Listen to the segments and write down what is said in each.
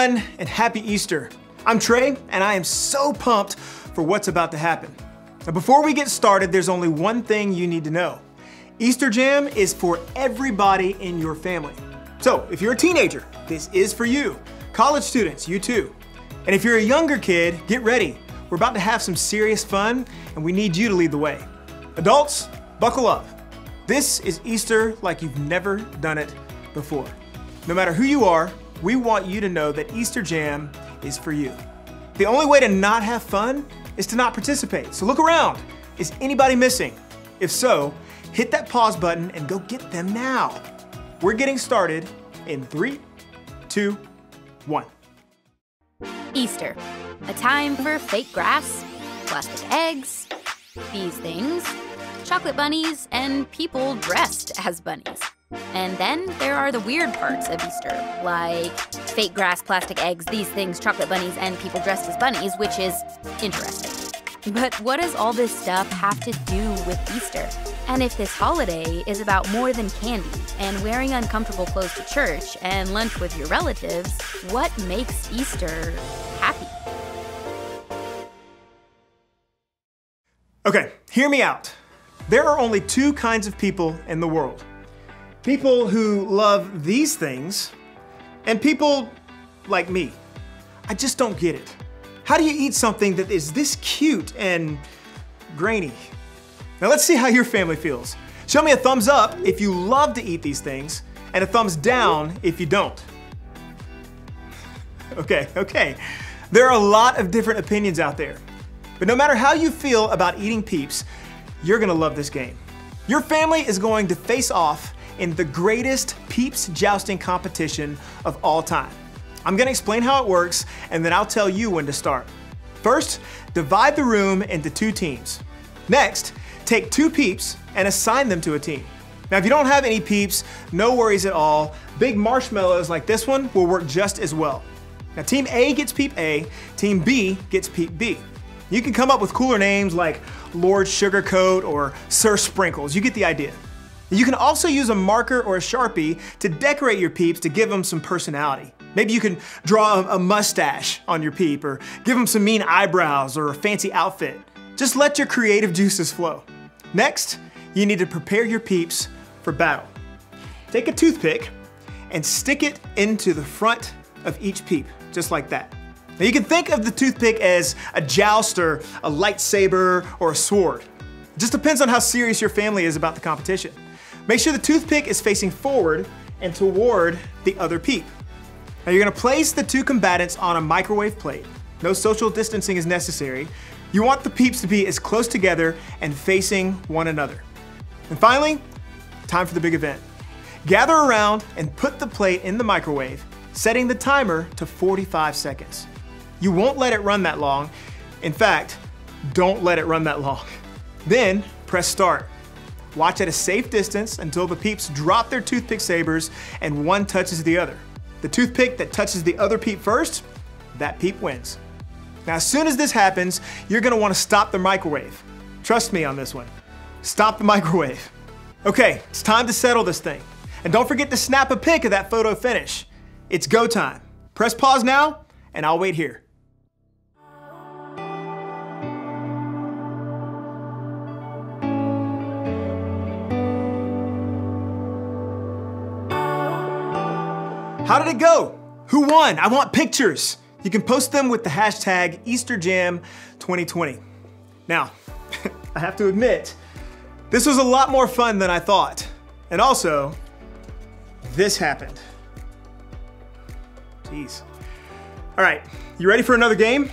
everyone, and happy Easter. I'm Trey, and I am so pumped for what's about to happen. Now, before we get started, there's only one thing you need to know. Easter Jam is for everybody in your family. So if you're a teenager, this is for you. College students, you too. And if you're a younger kid, get ready. We're about to have some serious fun, and we need you to lead the way. Adults, buckle up. This is Easter like you've never done it before. No matter who you are, we want you to know that Easter Jam is for you. The only way to not have fun is to not participate. So look around. Is anybody missing? If so, hit that pause button and go get them now. We're getting started in 3, 2, 1. Easter, a time for fake grass, plastic eggs, these things, chocolate bunnies, and people dressed as bunnies. And then there are the weird parts of Easter, like fake grass, plastic eggs, these things, chocolate bunnies, and people dressed as bunnies, which is interesting. But what does all this stuff have to do with Easter? And if this holiday is about more than candy and wearing uncomfortable clothes to church and lunch with your relatives, what makes Easter happy? Okay, hear me out. There are only two kinds of people in the world. People who love these things, and people like me. I just don't get it. How do you eat something that is this cute and grainy? Now let's see how your family feels. Show me a thumbs up if you love to eat these things, and a thumbs down if you don't. Okay. There are a lot of different opinions out there. But no matter how you feel about eating Peeps, you're gonna love this game. Your family is going to face off in the greatest Peeps jousting competition of all time. I'm gonna explain how it works, and then I'll tell you when to start. First, divide the room into 2 teams. Next, take 2 Peeps and assign them to a team. Now, if you don't have any Peeps, no worries at all. Big marshmallows like this one will work just as well. Now, Team A gets Peep A, Team B gets Peep B. You can come up with cooler names like Lord Sugarcoat or Sir Sprinkles. You get the idea. You can also use a marker or a Sharpie to decorate your Peeps to give them some personality. Maybe you can draw a mustache on your Peep, or give them some mean eyebrows or a fancy outfit. Just let your creative juices flow. Next, you need to prepare your Peeps for battle. Take a toothpick and stick it into the front of each Peep, just like that. Now you can think of the toothpick as a jouster, a lightsaber, or a sword. It just depends on how serious your family is about the competition. Make sure the toothpick is facing forward and toward the other Peep. Now you're gonna place the 2 combatants on a microwave plate. No social distancing is necessary. You want the Peeps to be as close together and facing one another. And finally, time for the big event. Gather around and put the plate in the microwave, setting the timer to 45 seconds. You won't let it run that long. In fact, don't let it run that long. Then press start. Watch at a safe distance until the Peeps drop their toothpick sabers and one touches the other. The toothpick that touches the other Peep first, that Peep wins. Now, as soon as this happens, you're gonna wanna stop the microwave. Trust me on this one. Stop the microwave. Okay, it's time to settle this thing. And don't forget to snap a pic of that photo finish. It's go time. Press pause now, and I'll wait here. How did it go? Who won? I want pictures. You can post them with the hashtag EasterJam2020. Now, I have to admit, this was a lot more fun than I thought. And also, this happened. Jeez. All right, you ready for another game?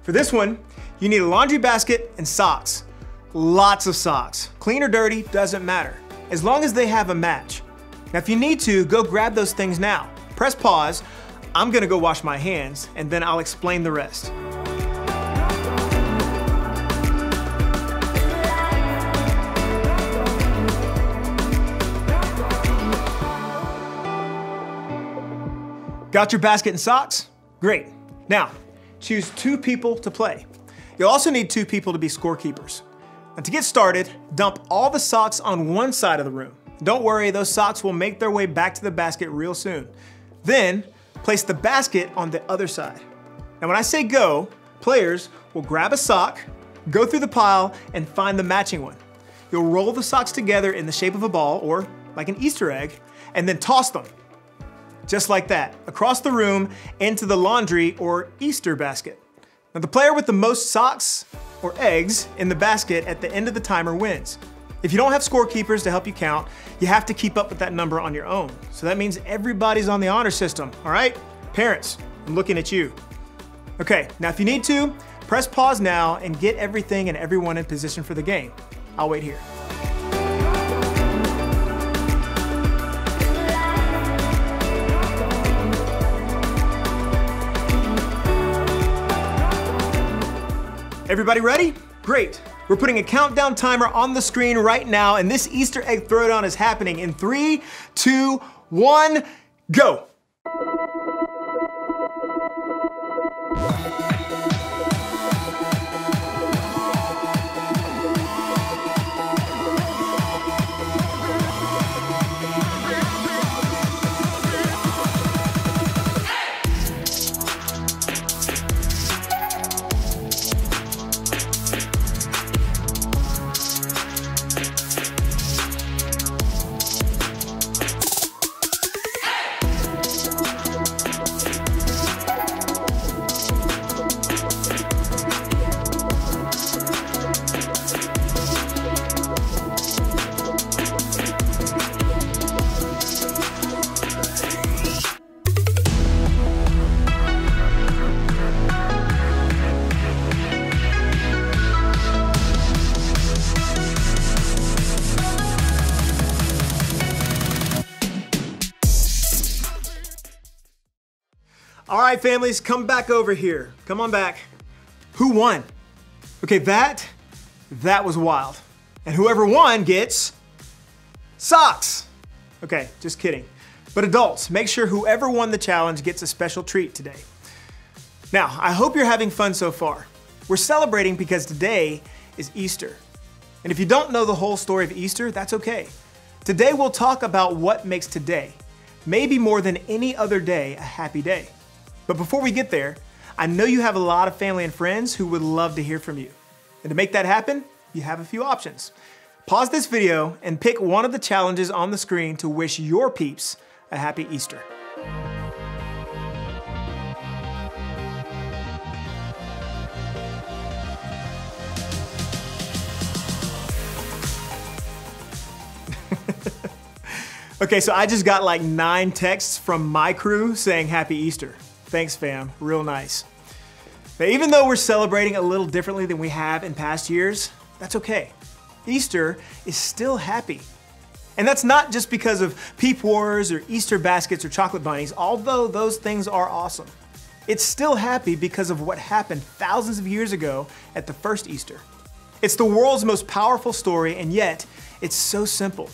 For this one, you need a laundry basket and socks. Lots of socks. Clean or dirty, doesn't matter, as long as they have a match. Now, if you need to, go grab those things now. Press pause. I'm gonna go wash my hands, and then I'll explain the rest. Got your basket and socks? Great. Now, choose 2 people to play. You'll also need 2 people to be scorekeepers. Now, to get started, dump all the socks on one side of the room. Don't worry, those socks will make their way back to the basket real soon. Then, place the basket on the other side. Now when I say go, players will grab a sock, go through the pile, and find the matching one. You'll roll the socks together in the shape of a ball, or like an Easter egg, and then toss them. Just like that, across the room into the laundry or Easter basket. Now the player with the most socks or eggs in the basket at the end of the timer wins. If you don't have scorekeepers to help you count, you have to keep up with that number on your own. So that means everybody's on the honor system, all right? Parents, I'm looking at you. Okay, now if you need to, press pause now and get everything and everyone in position for the game. I'll wait here. Everybody ready? Great. We're putting a countdown timer on the screen right now, and this Easter egg throwdown is happening in 3, 2, 1, go. All right, families, come back over here. Come on back. Who won? Okay, that was wild. And whoever won gets socks. Okay, just kidding. But adults, make sure whoever won the challenge gets a special treat today. Now, I hope you're having fun so far. We're celebrating because today is Easter. And if you don't know the whole story of Easter, that's okay. Today we'll talk about what makes today, maybe more than any other day, a happy day. But before we get there, I know you have a lot of family and friends who would love to hear from you. And to make that happen, you have a few options. Pause this video and pick one of the challenges on the screen to wish your peeps a happy Easter. Okay, so I just got like 9 texts from my crew saying happy Easter. Thanks, fam. Real nice. Now, even though we're celebrating a little differently than we have in past years, that's okay. Easter is still happy. And that's not just because of Peep Wars or Easter baskets or chocolate bunnies, although those things are awesome. It's still happy because of what happened thousands of years ago at the first Easter. It's the world's most powerful story, and yet it's so simple.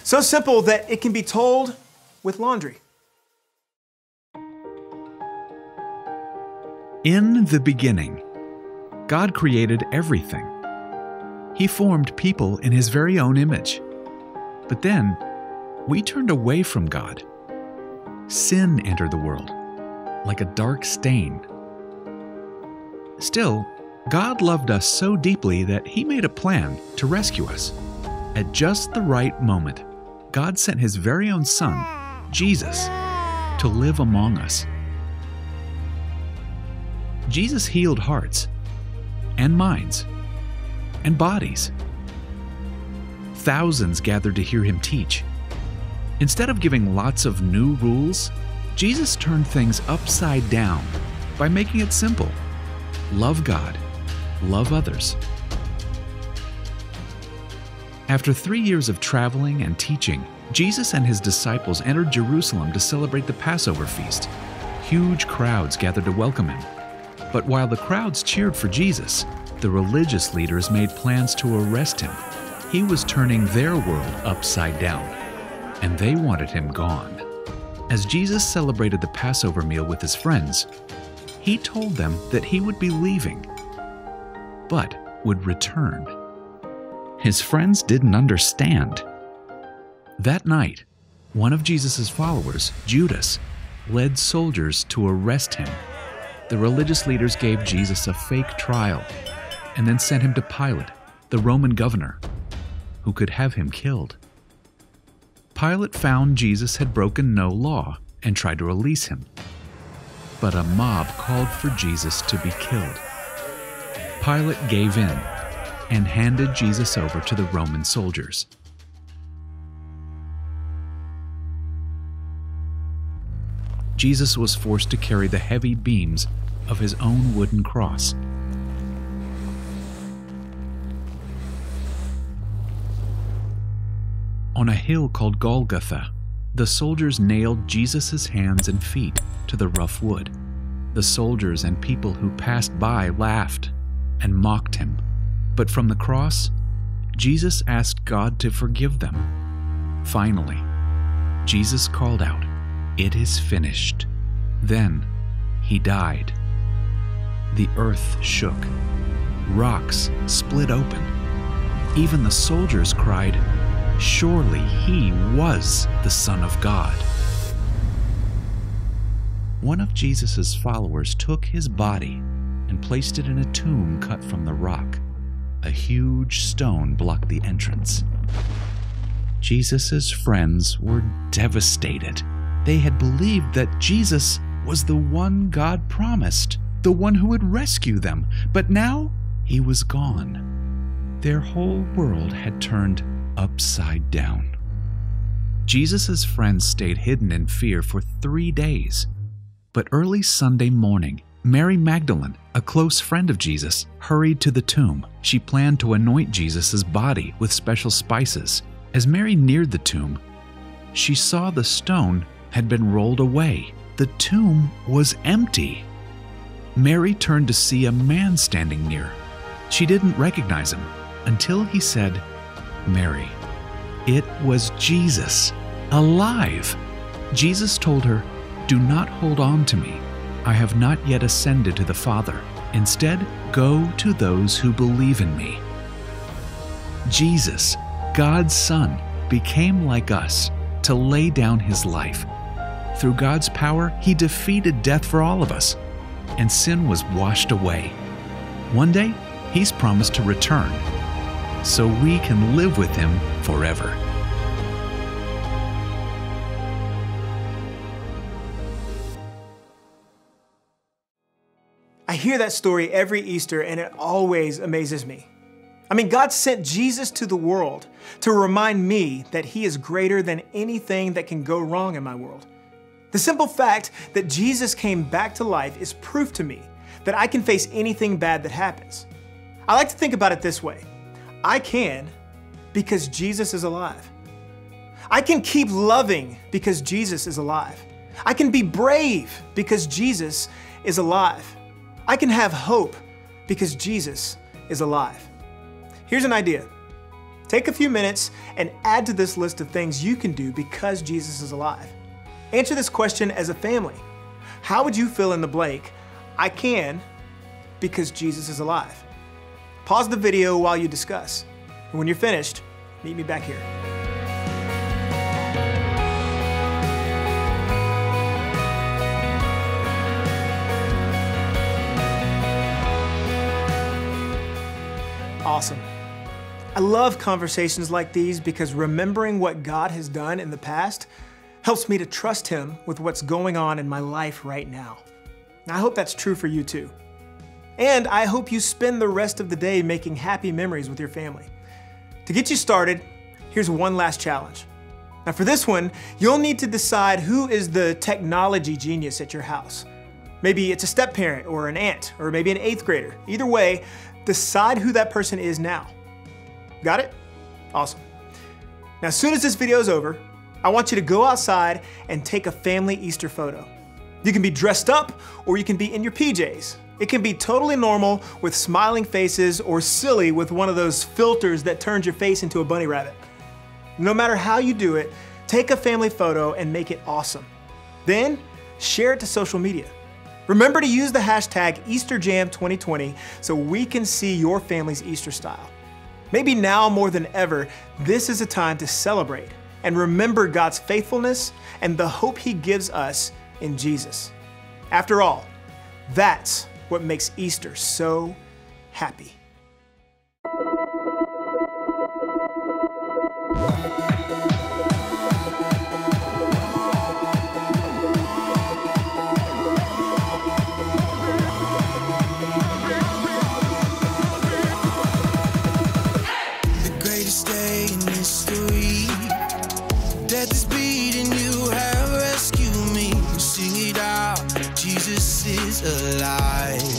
So simple that it can be told with laundry. In the beginning, God created everything. He formed people in His very own image. But then, we turned away from God. Sin entered the world, like a dark stain. Still, God loved us so deeply that He made a plan to rescue us. At just the right moment, God sent His very own Son, Jesus, to live among us. Jesus healed hearts, and minds, and bodies. Thousands gathered to hear Him teach. Instead of giving lots of new rules, Jesus turned things upside down by making it simple. Love God, love others. After 3 years of traveling and teaching, Jesus and His disciples entered Jerusalem to celebrate the Passover feast. Huge crowds gathered to welcome Him. But while the crowds cheered for Jesus, the religious leaders made plans to arrest Him. He was turning their world upside down, and they wanted Him gone. As Jesus celebrated the Passover meal with His friends, He told them that He would be leaving, but would return. His friends didn't understand. That night, one of Jesus' followers, Judas, led soldiers to arrest him. The religious leaders gave Jesus a fake trial and then sent him to Pilate, the Roman governor, who could have him killed. Pilate found Jesus had broken no law and tried to release him. But a mob called for Jesus to be killed. Pilate gave in and handed Jesus over to the Roman soldiers. Jesus was forced to carry the heavy beams of his own wooden cross. On a hill called Golgotha, the soldiers nailed Jesus' hands and feet to the rough wood. The soldiers and people who passed by laughed and mocked him. But from the cross, Jesus asked God to forgive them. Finally, Jesus called out, "It is finished." Then he died. The earth shook. Rocks split open. Even the soldiers cried, "Surely he was the Son of God." One of Jesus' followers took his body and placed it in a tomb cut from the rock. A huge stone blocked the entrance. Jesus' friends were devastated. They had believed that Jesus was the one God promised, the one who would rescue them, but now he was gone. Their whole world had turned upside down. Jesus' friends stayed hidden in fear for 3 days. But early Sunday morning, Mary Magdalene, a close friend of Jesus, hurried to the tomb. She planned to anoint Jesus' body with special spices. As Mary neared the tomb, she saw the stone had been rolled away. The tomb was empty. Mary turned to see a man standing near. She didn't recognize him until he said, "Mary." It was Jesus, alive. Jesus told her, "Do not hold on to me. I have not yet ascended to the Father. Instead, go to those who believe in me." Jesus, God's Son, became like us to lay down his life. Through God's power, he defeated death for all of us, and sin was washed away. One day, he's promised to return, so we can live with him forever. I hear that story every Easter and it always amazes me. I mean, God sent Jesus to the world to remind me that he is greater than anything that can go wrong in my world. The simple fact that Jesus came back to life is proof to me that I can face anything bad that happens. I like to think about it this way. I can because Jesus is alive. I can keep loving because Jesus is alive. I can be brave because Jesus is alive. I can have hope because Jesus is alive. Here's an idea. Take a few minutes and add to this list of things you can do because Jesus is alive. Answer this question as a family. How would you fill in the blank? I can because Jesus is alive. Pause the video while you discuss. And when you're finished, meet me back here. Awesome. I love conversations like these because remembering what God has done in the past helps me to trust him with what's going on in my life right now. I hope that's true for you too. And I hope you spend the rest of the day making happy memories with your family. To get you started, here's one last challenge. Now for this one, you'll need to decide who is the technology genius at your house. Maybe it's a step-parent or an aunt, or maybe an 8th grader. Either way, decide who that person is now. Got it? Awesome. Now, as soon as this video is over, I want you to go outside and take a family Easter photo. You can be dressed up or you can be in your PJs. It can be totally normal with smiling faces or silly with one of those filters that turns your face into a bunny rabbit. No matter how you do it, take a family photo and make it awesome. Then share it to social media. Remember to use the hashtag EasterJam2020 so we can see your family's Easter style. Maybe now more than ever, this is a time to celebrate and remember God's faithfulness and the hope he gives us in Jesus. After all, that's what makes Easter so happy. Death is beating, you have rescued me. Sing it out, Jesus is alive.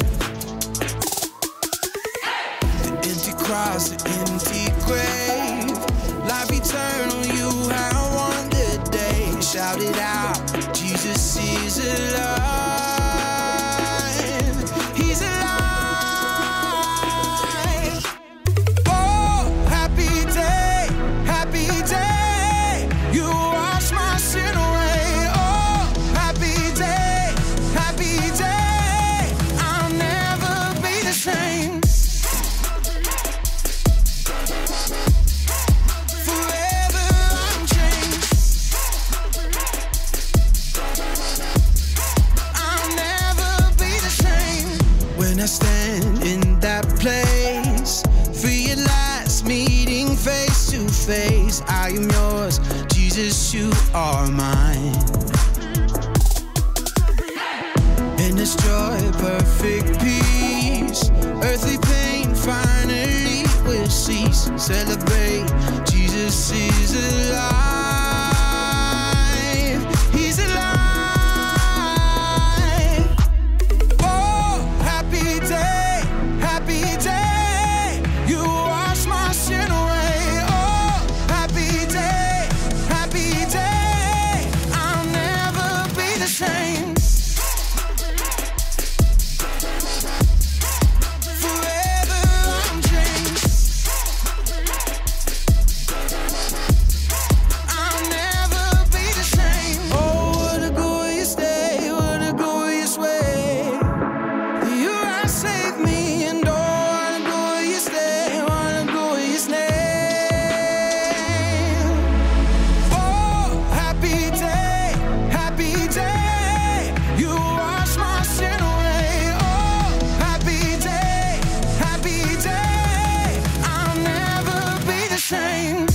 The empty cross, the empty grave, life eternal, you have won the day. Shout it out, Jesus is alive. He's alive. Oh, happy day, happy day. You wash my sin away. Oh, happy day, happy day. I'll never be the same. Forever I'm changed. I'll never be the same. When I stand in that place, realize meeting face to face, I am yours. Jesus, you are mine. In this joy, perfect peace, earthly pain finally will cease. Celebrate, Jesus is alive. He's alive. Oh, happy day, happy day. You wash my sin away. Oh, happy day, happy day. I'll never be the same. Forever I'm changed. I'll never be the same. Oh, what a glorious day, what a glorious way. You have saved me, and oh, what a glorious day, what a glorious name. Oh, happy day, happy day. You wash my sin away. Oh, happy day, happy day. I'll never be the same.